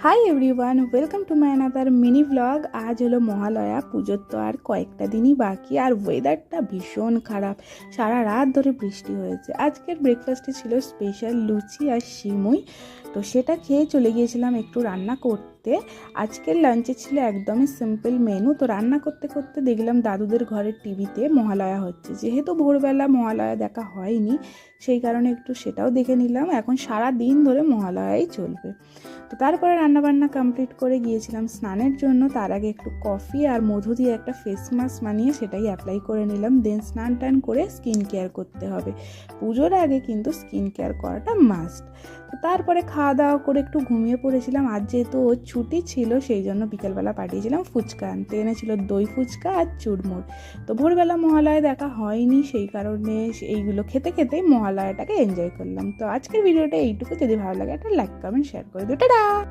Hi everyone, welcome to my another mini blog. আজ হলো মহালয়া, পুজোর তো আর কয়েকটা দিনই বাকি, আর ওয়েদারটা ভীষণ খারাপ। সারা রাত ধরে বৃষ্টি হয়েছে। আজকের ব্রেকফাস্টে ছিল স্পেশাল লুচি আর সিমুই, তো সেটা খেয়ে চলে গিয়েছিলাম একটু রান্না করতে। আজকের লাঞ্চে ছিল একদমই সিম্পল মেনু। তো রান্না করতে করতে দেখলাম দাদুদের ঘরের টিভিতে মহালয়া হচ্ছে। যেহেতু ভোরবেলা মহালয়া দেখা হয়নি, সেই কারণে একটু সেটাও দেখে নিলাম। এখন সারা দিন ধরে মহালয়াই চলবে। তো তারপরে রান্নাবান্না কমপ্লিট করে গিয়েছিলাম স্নানের জন্য। তার আগে একটু কফি আর মধু দিয়ে একটা ফেস মাস্ক বানিয়ে সেটাই অ্যাপ্লাই করে নিলাম। দেন স্নান টান করে স্কিন কেয়ার করতে হবে। পুজোর আগে কিন্তু স্কিন কেয়ার করাটা মাস্ট। তো তারপরে খাওয়া দাওয়া করে একটু ঘুমিয়ে পড়েছিলাম। আজ যেহেতু ওর ছুটি ছিল, সেই জন্য বিকেলবেলা পাঠিয়েছিলাম ফুচকা আনতে। এনেছিল দই ফুচকা আর চুরমুর। তো ভোরবেলা মহালয়া দেখা হয়নি, সেই কারণে এইগুলো খেতে খেতেই মহালয়াটাকে এনজয় করলাম। তো আজকের ভিডিওটা এইটুকু। যদি ভালো লাগে একটা লাইক কমেন্ট শেয়ার করে দিও। টাটা।